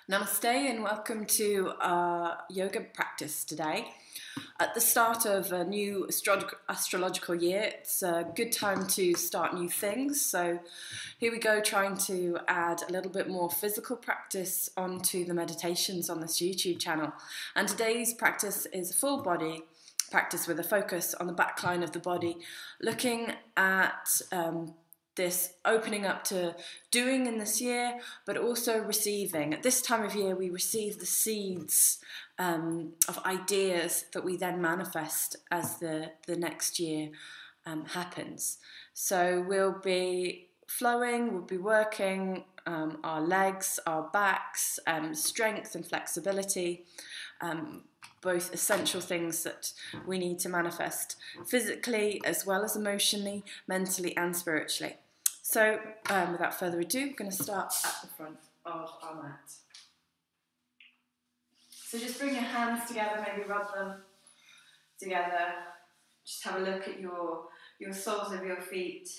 Namaste and welcome to our yoga practice today. At the start of a new astrological year, it's a good time to start new things. So here we go, trying to add a little bit more physical practice onto the meditations on this YouTube channel. And today's practice is a full body practice with a focus on the back line of the body, looking at this opening up to doing in this year, but also receiving. At this time of year, we receive the seeds of ideas that we then manifest as the next year happens. So we'll be flowing, we'll be working our legs, our backs, strength and flexibility, both essential things that we need to manifest physically as well as emotionally, mentally and spiritually. So without further ado, we're going to start at the front of our mat. So just bring your hands together, maybe rub them together. Just have a look at your soles of your feet,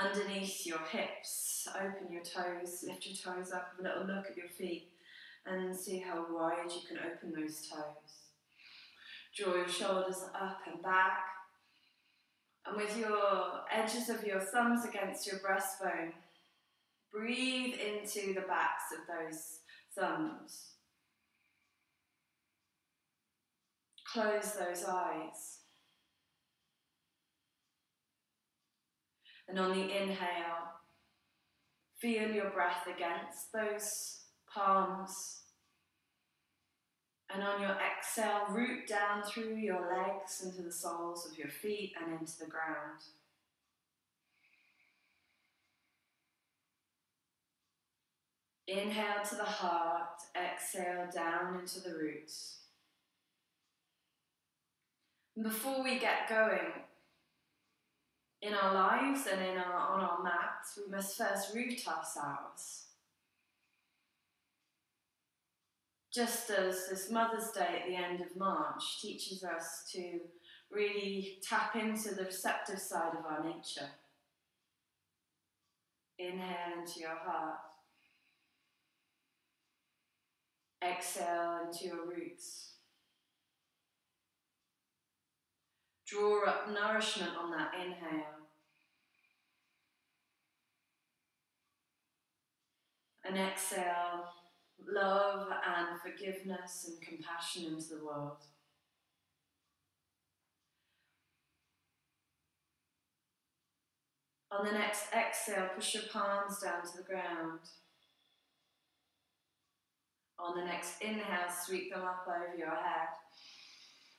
underneath your hips. Open your toes, lift your toes up, have a little look at your feet and see how wide you can open those toes. Draw your shoulders up and back. And with your edges of your thumbs against your breastbone, breathe into the backs of those thumbs. Close those eyes. And on the inhale, feel your breath against those palms. And on your exhale, root down through your legs into the soles of your feet and into the ground. Inhale to the heart, exhale down into the roots. And before we get going in our lives and on our mats, we must first root ourselves. Just as this Mother's Day at the end of March teaches us to really tap into the receptive side of our nature. Inhale into your heart. Exhale into your roots. Draw up nourishment on that inhale. And exhale, love and forgiveness and compassion into the world. On the next exhale, push your palms down to the ground. On the next inhale, sweep them up over your head.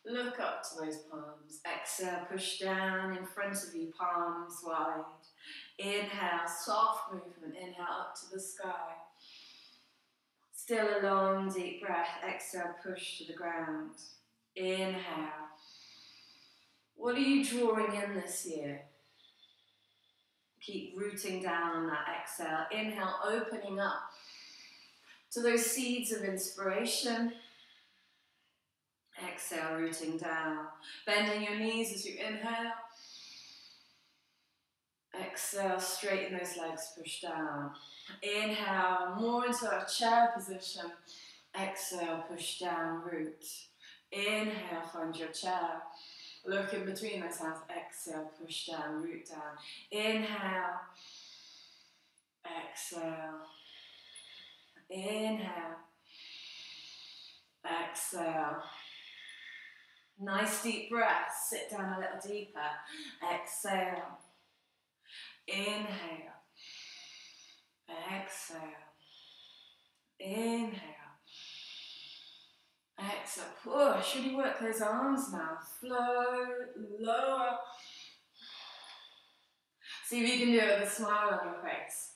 Look up to those palms. Exhale, push down in front of you, palms wide. Inhale, soft movement. Inhale up to the sky. Still a long, deep breath. Exhale, push to the ground. Inhale. What are you drawing in this year? Keep rooting down on that exhale. Inhale, opening up to those seeds of inspiration. Exhale, rooting down. Bending your knees as you inhale. Exhale, straighten those legs, push down. Inhale, more into our chair position. Exhale, push down, root. Inhale, find your chair. Look in between those hands. Exhale, push down, root down. Inhale. Exhale. Inhale. Exhale. Nice deep breath. Sit down a little deeper. Exhale. Inhale. Exhale. Inhale. Exhale. Push. Really work those arms now. Flow. Lower. See if you can do it with a smile on your face.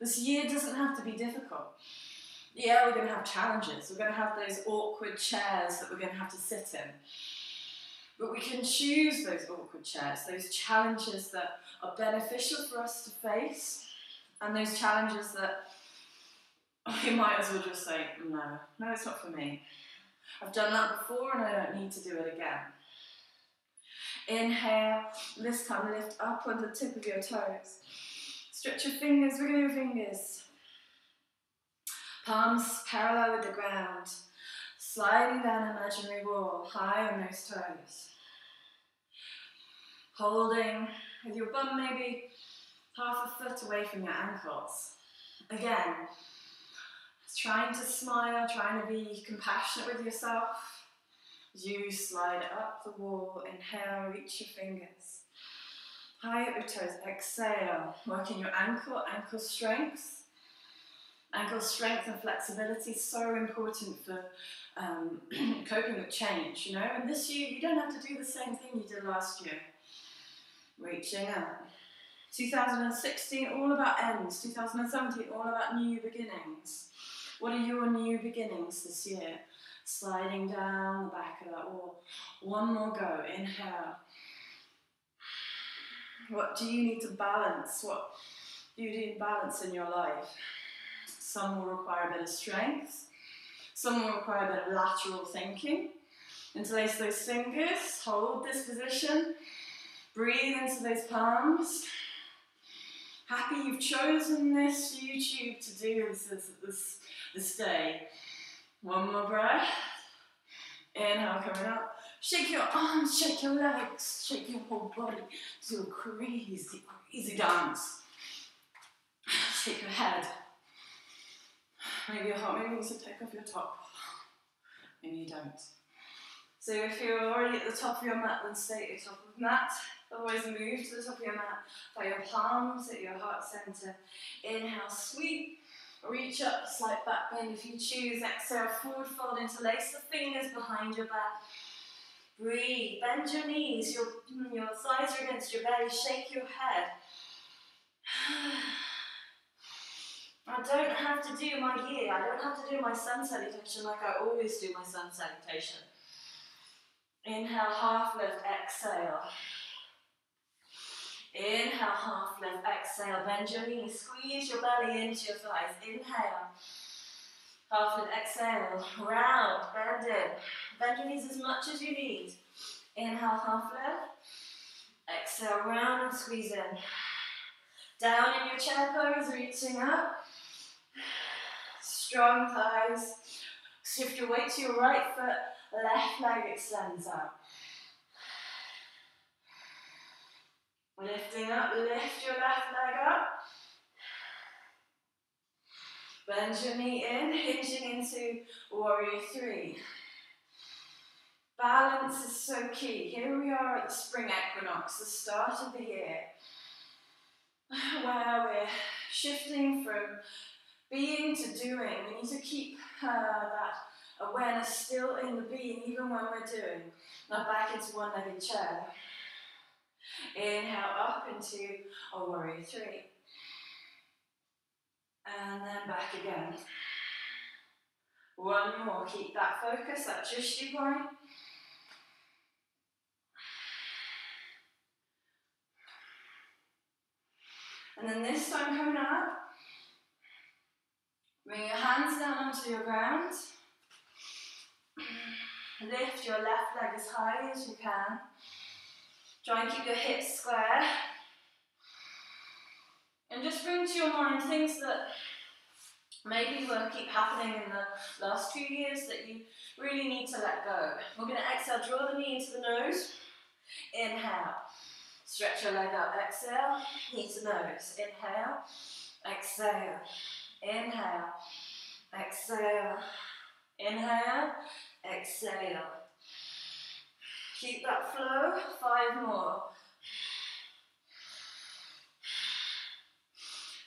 This year doesn't have to be difficult. Yeah, we're going to have challenges. We're going to have those awkward chairs that we're going to have to sit in. But we can choose those awkward chairs, those challenges that are beneficial for us to face, and those challenges that you might as well just say, no, it's not for me. I've done that before and I don't need to do it again. Inhale, this time lift up on the tip of your toes. Stretch your fingers, wiggle your fingers. Palms parallel with the ground. Sliding down an imaginary wall, high on those toes. Holding with your bum maybe half a foot away from your ankles. Again, trying to smile, trying to be compassionate with yourself. As you slide up the wall, inhale, reach your fingers. High up your toes, exhale. Working your ankle strength. Ankle strength and flexibility is so important for coping with change, you know. And this year, you don't have to do the same thing you did last year. Reaching up. 2016, all about ends. 2017, all about new beginnings. What are your new beginnings this year? Sliding down the back of that wall. One more go. Inhale. What do you need to balance? What do you need balance in your life? Some will require a bit of strength. Some will require a bit of lateral thinking. Interlace those fingers. Hold this position. Breathe into those palms. Happy you've chosen this YouTube to do this day. One more breath. Inhale, coming up. Shake your arms, shake your legs, shake your whole body. Do a crazy, crazy dance. Shake your head. Maybe your heart, maybe you need to take off your top. Maybe you don't. So if you're already at the top of your mat, then stay at the top of the mat. Otherwise move to the top of your mat by your palms at your heart center. Inhale, sweep. Reach up, slight back bend if you choose. Exhale, forward fold, interlace the fingers behind your back. Breathe, bend your knees, your thighs are against your belly, shake your head. I don't have to do my year, I don't have to do my sun salutation like I always do my sun salutation. Inhale, half lift, exhale. Inhale, half lift, exhale. Bend your knees, squeeze your belly into your thighs. Inhale, half lift, exhale. Round, bend in. Bend your knees as much as you need. Inhale, half lift. Exhale, round and squeeze in. Down in your chair pose, reaching up. Strong thighs. Shift your weight to your right foot. Left leg extends out. Lifting up, lift your left leg up. Bend your knee in, hinging into warrior three. Balance is so key. Here we are at the spring equinox, the start of the year, where we're shifting from being to doing. We need to keep that awareness still in the being, even when we're doing. Now back into one-legged chair. Inhale up into a warrior three. And then back again. One more, keep that focus, that drishti point. And then this time coming up, bring your hands down onto your ground. Lift your left leg as high as you can. Try and keep your hips square. And just bring to your mind things that maybe will keep happening in the last few years that you really need to let go. We're going to exhale, draw the knee into the nose. Inhale. Stretch your leg out. Exhale. Knee to nose. Inhale. Exhale. Inhale. Exhale. Inhale. Exhale. Keep that flow. 5 more.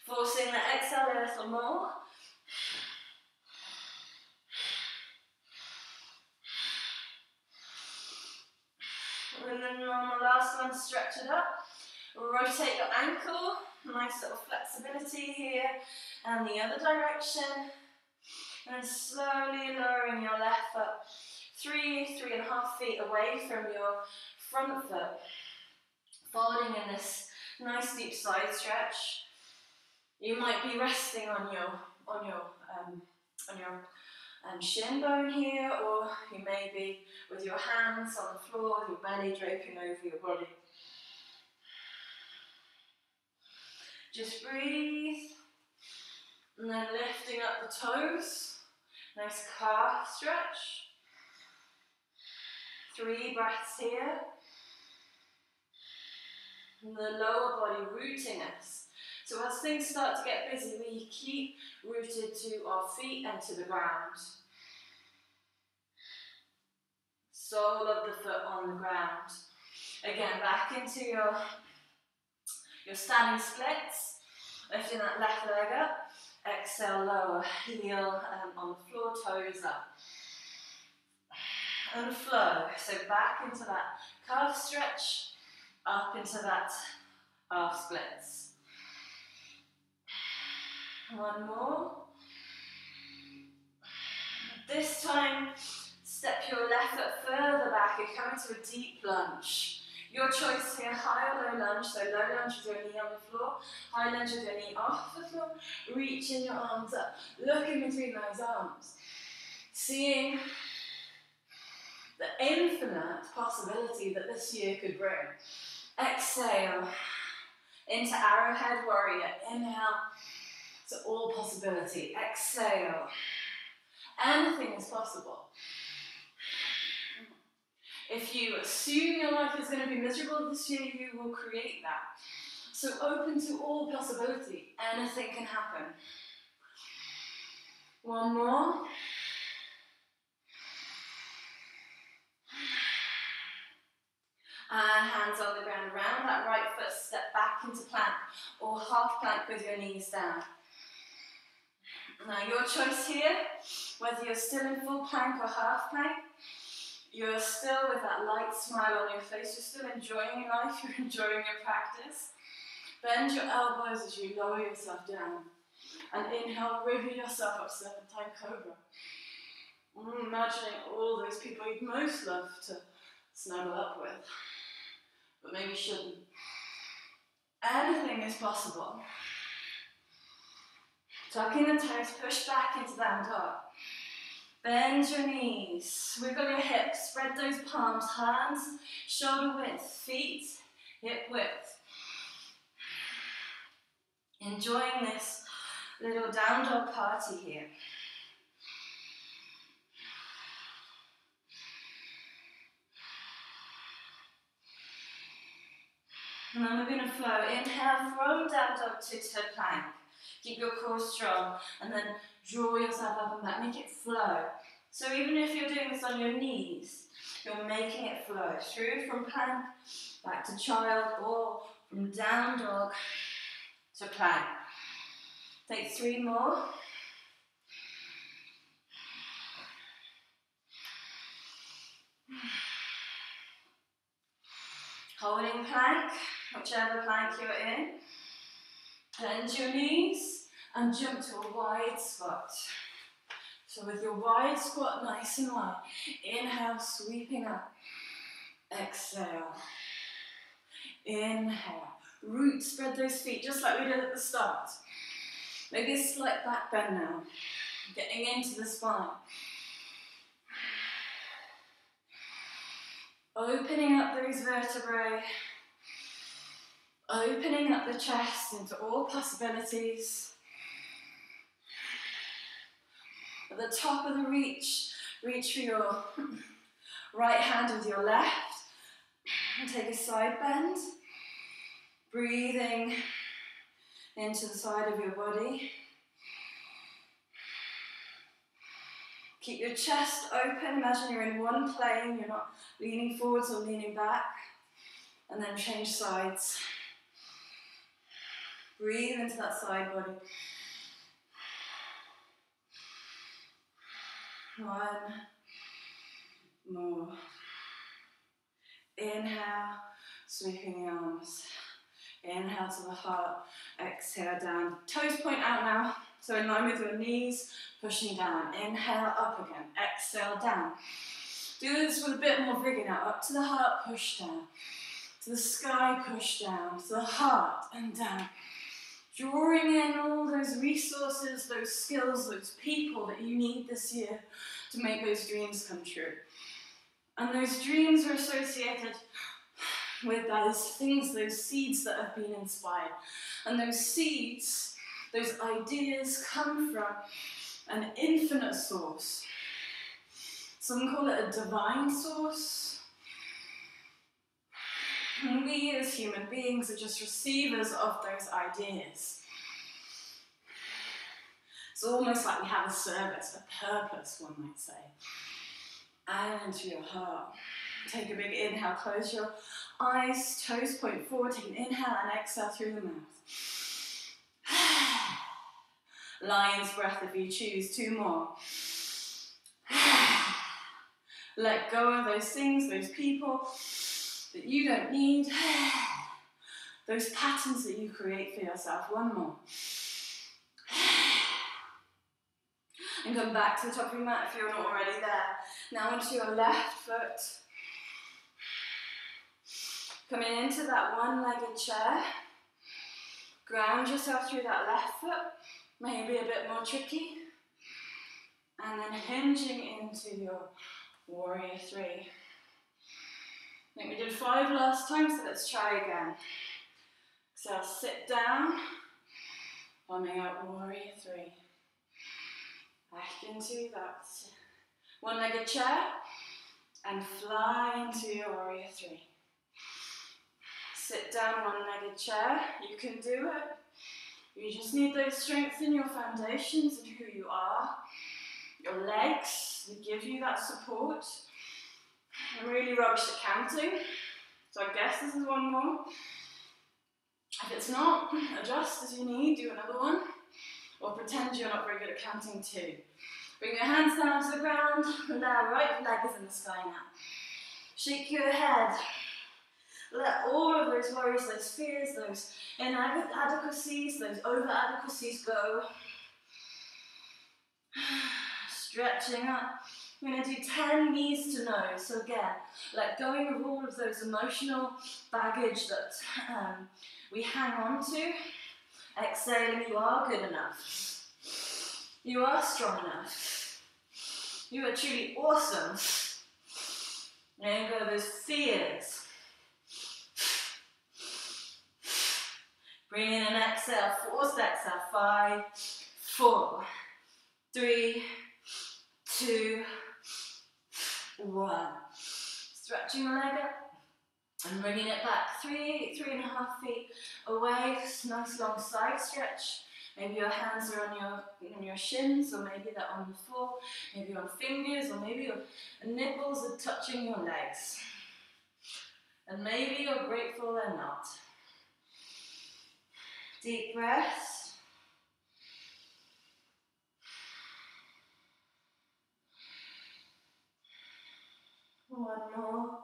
Forcing the exhale a little more. And then on the last one, stretch it up. Rotate your ankle. Nice little flexibility here. And the other direction. And slowly lowering your left foot 3.5 feet away from your front foot. Folding in this nice deep side stretch. You might be resting on your shin bone here, or you may be with your hands on the floor, with your belly draping over your body. Just breathe. And then lifting up the toes. Nice calf stretch. 3 breaths here. And the lower body rooting us. So as things start to get busy, we keep rooted to our feet and to the ground. Sole of the foot on the ground. Again, back into your standing splits. Lifting that left leg up. Exhale, lower heel on the floor, toes up. And flow. So back into that calf stretch, up into that half splits. One more. This time, step your left foot further back. You're coming to a deep lunge. Your choice here, high or low lunge. So low lunge with your knee on the floor. High lunge with your knee off the floor. Reaching your arms up. Looking between those arms. Seeing the infinite possibility that this year could bring. Exhale into arrowhead warrior. Inhale to all possibility. Exhale. Anything is possible. If you assume your life is going to be miserable this year, you will create that. So open to all possibility. Anything can happen. One more. And hands on the ground around that right foot, step back into plank or half plank with your knees down. Now your choice here, whether you're still in full plank or half plank, you're still with that light smile on your face, you're still enjoying your life, you're enjoying your practice. Bend your elbows as you lower yourself down. And inhale, wriggle yourself up, serpentine cobra. Imagining all those people you'd most love to snuggle up with, but maybe shouldn't. Anything is possible. Tucking the toes, push back into down dog. Bend your knees, wiggle your hips, spread those palms, hands, shoulder width, feet, hip width. Enjoying this little down dog party here. And then we're going to flow. Inhale from down dog to plank. Keep your core strong. And then draw yourself up and back. Make it flow. So even if you're doing this on your knees, you're making it flow. Through from plank, back to child, or from down dog to plank. Take 3 more. Holding plank, whichever plank you're in. Bend your knees and jump to a wide squat. So with your wide squat nice and wide, inhale, sweeping up. Exhale. Inhale. Root, spread those feet just like we did at the start. Maybe a slight back bend now. Getting into the spine. Opening up those vertebrae. Opening up the chest into all possibilities. At the top of the reach for your right hand with your left. And take a side bend. Breathing into the side of your body. Keep your chest open. Imagine you're in one plane. You're not leaning forwards or leaning back. And then change sides. Breathe into that side body. One more. Inhale, sweeping the arms. Inhale to the heart, exhale down. Toes point out now, so in line with your knees, pushing down. Inhale, up again, exhale, down. Do this with a bit more vigor now. Up to the heart, push down. To the sky, push down. To the heart, and down. Drawing in all those resources, those skills, those people that you need this year to make those dreams come true. And those dreams are associated with those things, those seeds that have been inspired. And those seeds those ideas come from an infinite source. Some call it a divine source. And we as human beings are just receivers of those ideas. It's almost like we have a service, a purpose, one might say. And into your heart. Take a big inhale, close your eyes, toes point forward, take an inhale and exhale through the mouth. Lion's breath if you choose, 2 more. Let go of those things, those people that you don't need, those patterns that you create for yourself. 1 more. And come back to the top of your mat if you're not already there. Now onto your left foot. Coming into that one-legged chair. Ground yourself through that left foot. Maybe a bit more tricky. And then hinging into your warrior 3. I think we did 5 last time, so let's try again. So sit down, coming out warrior 3. Back into that one-legged chair and fly into your warrior 3. Sit down, one-legged chair. You can do it. You just need those strengthen your foundations and who you are. Your legs, they give you that support. I'm really rubbish at counting, so I guess this is 1 more. If it's not, adjust as you need, do another one. Or pretend you're not very good at counting too. Bring your hands down to the ground, and now right leg is in the sky now. Shake your head. Let all of those worries, those fears, those inadequacies, those over-adequacies go. Stretching up. We're going to do 10 knees to nose. So again, let go of all of those emotional baggage that we hang on to. Exhaling, you are good enough. You are strong enough. You are truly awesome. Letting go of those fears. Bring in an exhale, forced exhale. 5, 4, 3, 2, 1. Stretching your leg up and bringing it back 3.5 feet away. Nice long side stretch. Maybe your hands are on your shins, or maybe they're on the floor. Maybe your fingers, or maybe your nipples are touching your legs. And maybe you're grateful they're not. Deep breaths. One more.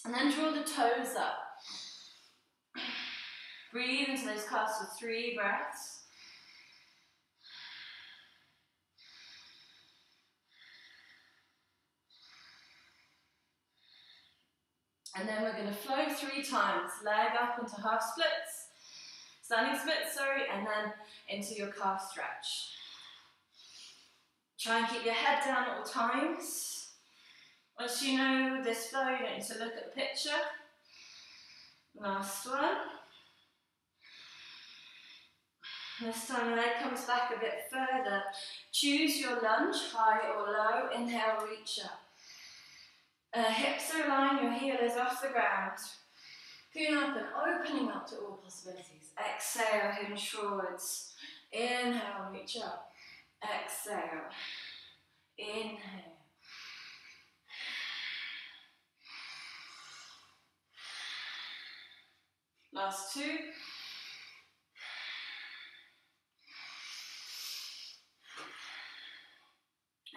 And then draw the toes up. Breathe into those calves for 3 breaths. And then we're going to flow 3 times. Leg up into half splits. Standing splits, sorry, and then into your calf stretch. Try and keep your head down at all times. Once you know this flow, you don't need to look at the picture. Last one. This time the leg comes back a bit further. Choose your lunge, high or low. Inhale, reach up. Hips are aligned, your heel is off the ground. Feeling up and opening up to all possibilities. Exhale, hinge forwards. Inhale, reach up. Exhale. Inhale. Last 2.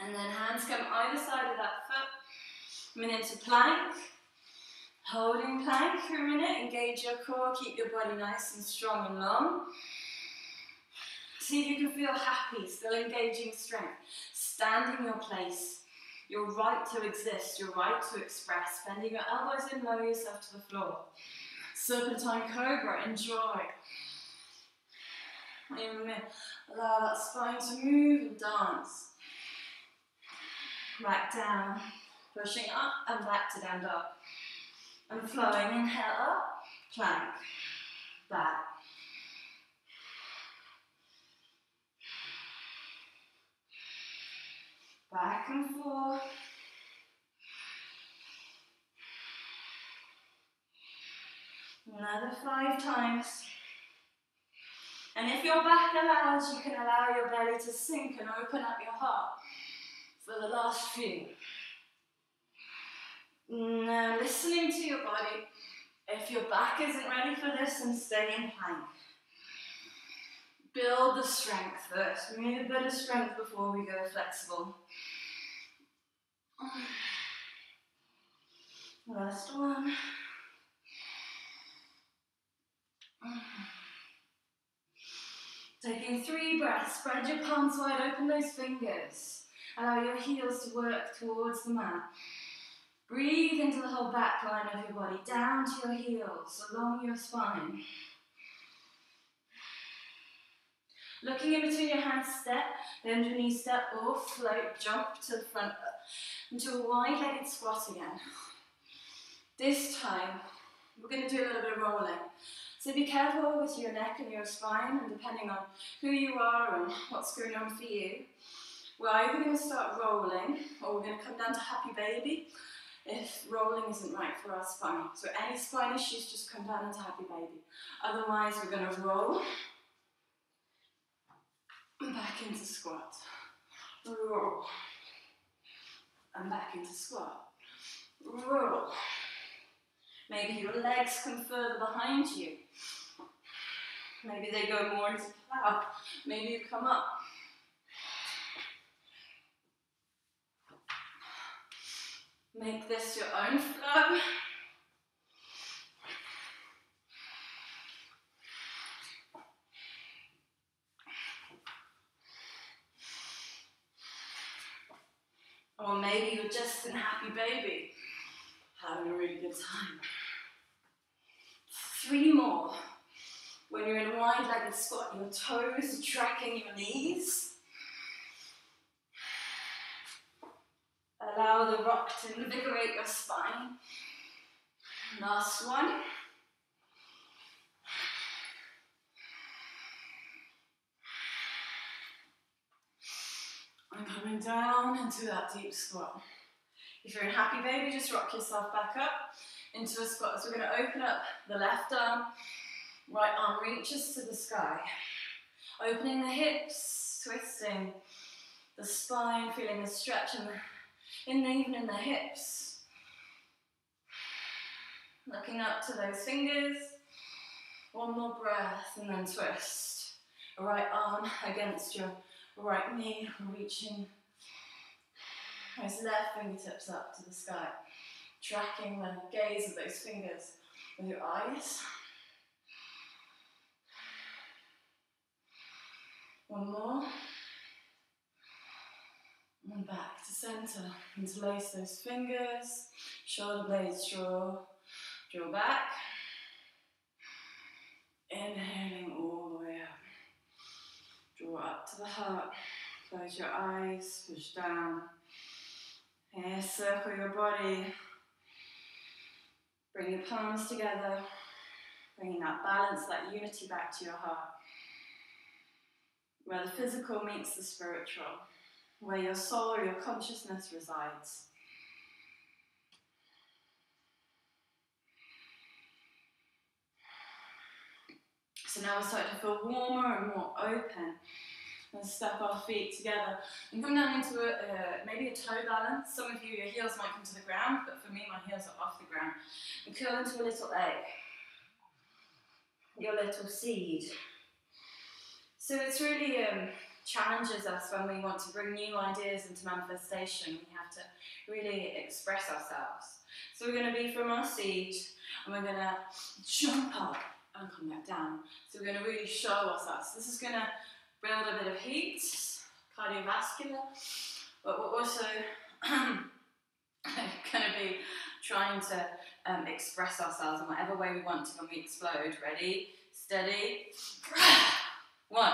And then hands come either side of that foot. Coming into plank. Holding plank for a minute. Engage your core. Keep your body nice and strong and long. See if you can feel happy, still engaging strength. Stand in your place. Your right to exist, your right to express. Bending your elbows in, lower yourself to the floor. Serpentine cobra, enjoy. Allow that spine to move and dance. Back down, pushing up and back to down dog. And flowing, inhale up, plank. back. Back and forth. Another 5 times. And if your back allows, you can allow your belly to sink and open up your heart for the last few. Now, listening to your body. If your back isn't ready for this, then stay in plank. Build the strength first. We need a bit of strength before we go flexible. Last one. Taking 3 breaths. Spread your palms wide, open those fingers. Allow your heels to work towards the mat. Breathe into the whole back line of your body, down to your heels, along your spine. Looking in between your hands, step, bend your knees, step or float, jump to the front, into a wide-legged squat again. This time, we're going to do a little bit of rolling. So be careful with your neck and your spine, and depending on who you are and what's going on for you, we're either going to start rolling, or we're going to come down to happy baby, if rolling isn't right for our spine. So any spine issues, just come down into happy baby. Otherwise, we're going to roll and back into squat. Roll and back into squat. Roll. Maybe your legs come further behind you. Maybe they go more into plow. Maybe you come up. Make this your own flow. Or maybe you're just in happy baby, having a really good time. 3 more. When you're in a wide-legged squat, your toes are tracking your knees. Allow the rock to invigorate your spine. Last one. And coming down into that deep squat. If you're in happy baby, just rock yourself back up into a squat. So we're going to open up the left arm, right arm reaches to the sky. Opening the hips, twisting the spine, feeling the stretch even in the hips. Looking up to those fingers. One more breath and then twist. Right arm against your right knee, reaching those left fingertips up to the sky. Tracking the gaze of those fingers with your eyes. One more. And back to center. Interlace those fingers. Shoulder blades draw back. Inhaling all the way up. Draw up to the heart. Close your eyes. Push down. Here, circle your body. Bring your palms together. Bringing that balance, that unity back to your heart. Where the physical meets the spiritual. Where your soul, your consciousness resides. So now we're starting to feel warmer and more open. And step our feet together and come down into maybe a toe balance. Some of you, your heels might come to the ground, but for me, my heels are off the ground. And curl into a little egg, your little seed. So it's really challenges us when we want to bring new ideas into manifestation. We have to really express ourselves. So we're going to be from our seed, and we're going to jump up and come back down. So we're going to really show ourselves. This is going to build a bit of heat, cardiovascular, but we're also going to be trying to express ourselves in whatever way we want to when we explode. Ready, steady. 1,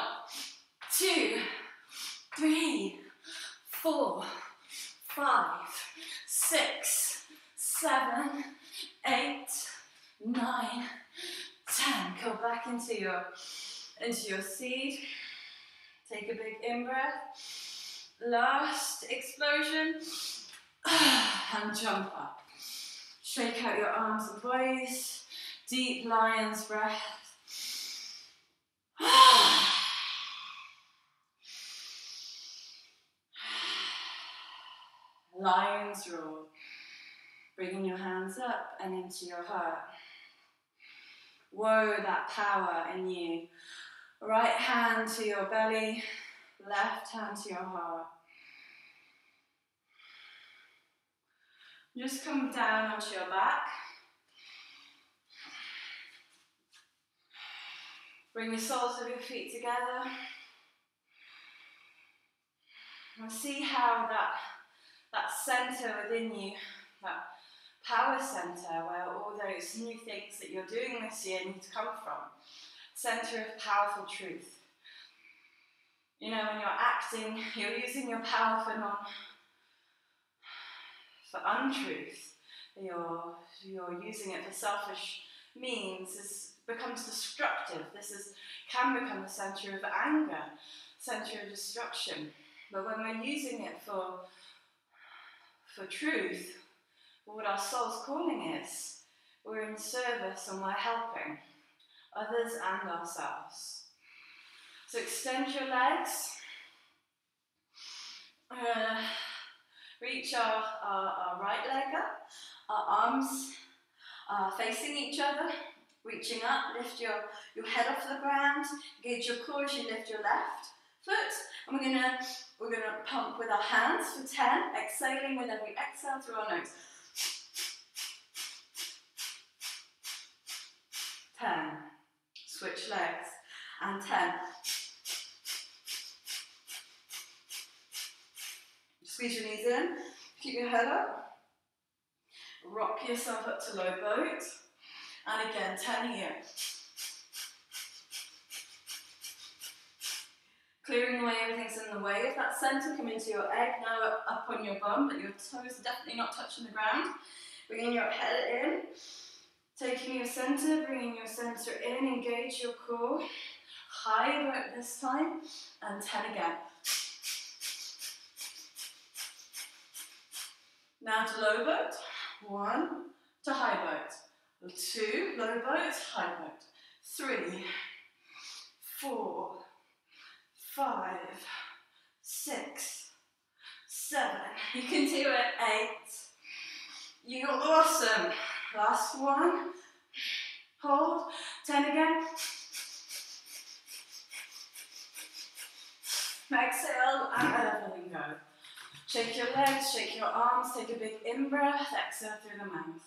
2, 3, 4, 5, 6, 7, 8, 9, 10. Go back your seed. Take a big in-breath. Last explosion. And jump up. Shake out your arms and bodies. Deep lion's breath. Lion's roar. Bringing your hands up and into your heart. Whoa, that power in you. Right hand to your belly, left hand to your heart. Just come down onto your back. Bring the soles of your feet together. And see how that center within you, that power center where all those new things that you're doing this year need to come from. Center of powerful truth. You know, when you're acting, you're using your power for untruth. You're using it for selfish means. This becomes destructive. Can become the center of anger, center of destruction. But when we're using it for truth, for what our soul's calling is, we're in service and we're helping others and ourselves. So extend your legs. Reach our right leg up. Our arms are facing each other. Reaching up, lift your head off the ground. Engage your core as you lift your left foot. And we're gonna pump with our hands for 10. Exhaling with every exhale through our nose. 10. Switch legs. And 10. Squeeze your knees in. Keep your head up. Rock yourself up to low boat. And again, 10 here. Clearing away everything's in the way of that center. Come into your egg, now up on your bum, but your toes are definitely not touching the ground. Bringing your head in. Taking your center, bringing your center in. Engage your core. High boat this time. And 10 again. Now to low boat. 1 to high boat. 2, low boat, high boat. 3, 4, 5, 6, 7. You can do it. 8. You're awesome. Last one. Hold. 10 again. Exhale and letting go. Shake your legs, shake your arms, take a big in-breath, exhale through the mouth.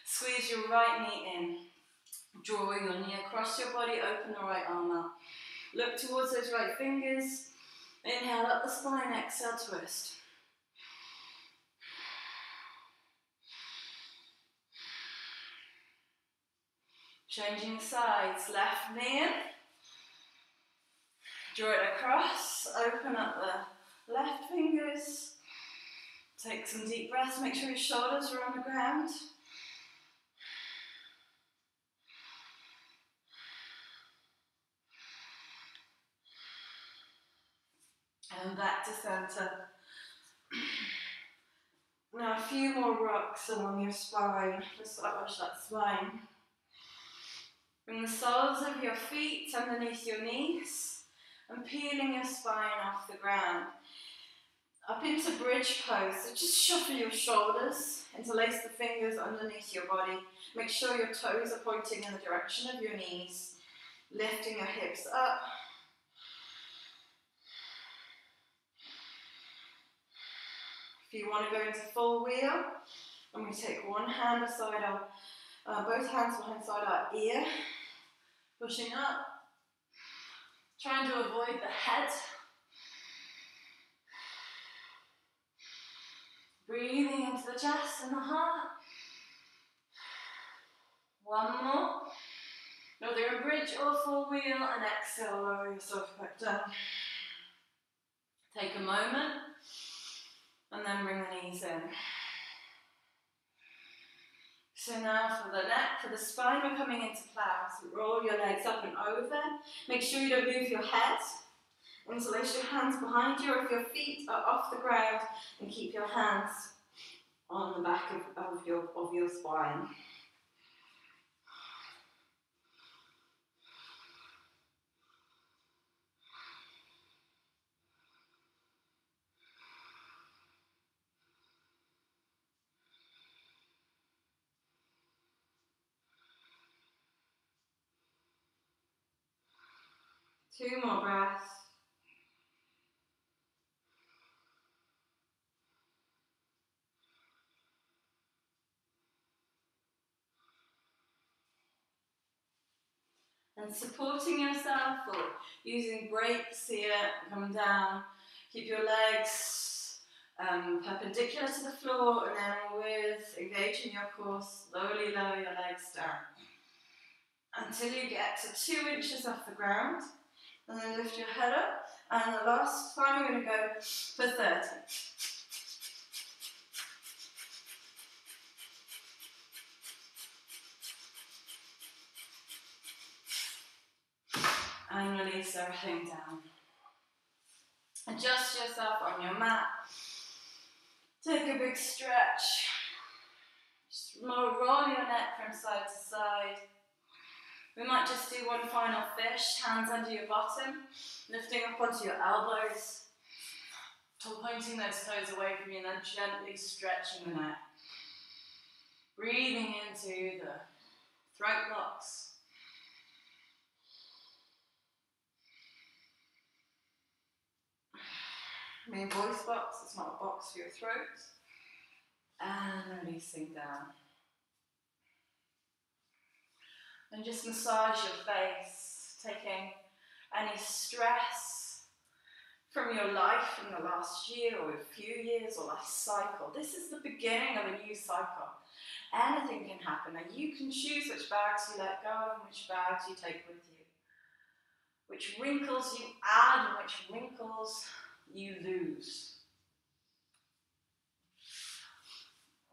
Squeeze your right knee in. Draw your knee across your body, open the right arm out. Look towards those right fingers. Inhale up the spine, exhale, twist. Changing sides, left knee in. Draw it across, open up the left fingers. Take some deep breaths, make sure your shoulders are on the ground. And back to center. Now a few more rocks along your spine, just massage that spine. Bring the soles of your feet underneath your knees and peeling your spine off the ground. Up into bridge pose, so just shuffle your shoulders, interlace the fingers underneath your body. Make sure your toes are pointing in the direction of your knees. Lifting your hips up. If you want to go into full wheel, I'm going to take one hand beside both hands behind our ear. Pushing up. Trying to avoid the head. Breathing into the chest and the heart. One more. Whether a bridge or full wheel, and exhale, lower yourself back down. Take a moment, and then bring the knees in. So now for the neck, for the spine, we're coming into plow. So roll your legs up and over. Make sure you don't move your head. Interlace your hands behind you, or if your feet are off the ground, and keep your hands on the back of your spine. Two more breaths. And supporting yourself or using breaks here, coming down. Keep your legs perpendicular to the floor, and then with engaging your core, slowly lower your legs down until you get to 2 inches off the ground. And then lift your head up. And the last time we're going to go for 30. And release everything down. Adjust yourself on your mat. Take a big stretch. Just roll your neck from side to side. We might just do one final fish, hands under your bottom, lifting up onto your elbows, pointing those toes away from you, and then gently stretching the neck. Breathing into the throat blocks. Main voice box, it's not a box for your throat. And releasing down. And just massage your face, taking any stress from your life in the last year or a few years or last cycle. This is the beginning of a new cycle. Anything can happen, and you can choose which bags you let go and which bags you take with you. Which wrinkles you add and which wrinkles you lose.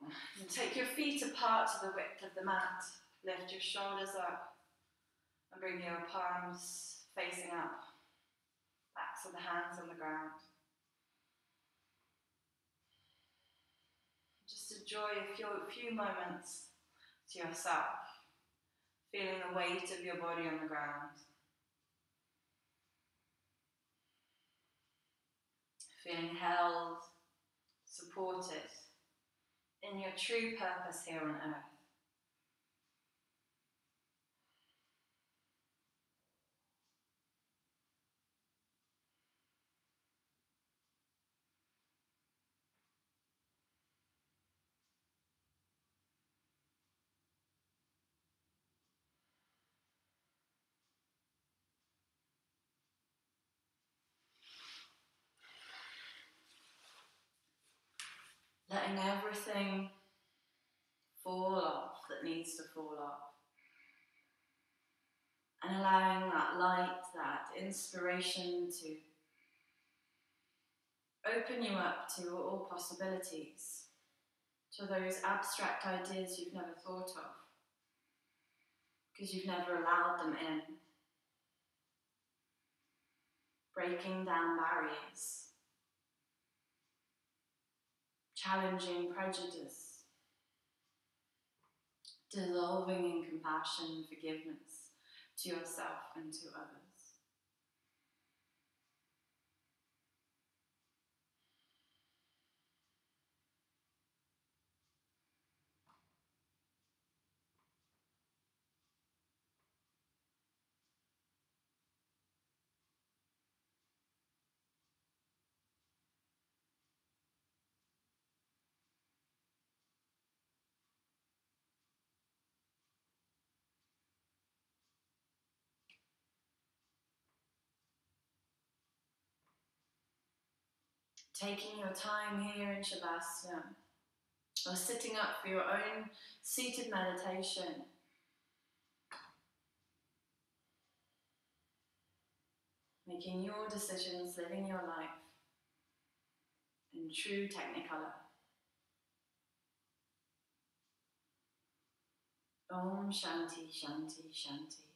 And take your feet apart to the width of the mat. Lift your shoulders up and bring your palms facing up. Backs of the hands on the ground. Just enjoy a few moments to yourself, feeling the weight of your body on the ground. Feeling held, supported in your true purpose here on earth. Letting everything fall off that needs to fall off. And allowing that light, that inspiration to open you up to all possibilities, to those abstract ideas you've never thought of, because you've never allowed them in. Breaking down barriers, challenging prejudice, dissolving in compassion and forgiveness to yourself and to others. Taking your time here in Shavasana, or sitting up for your own seated meditation. Making your decisions, living your life in true Technicolor. Om Shanti Shanti Shanti.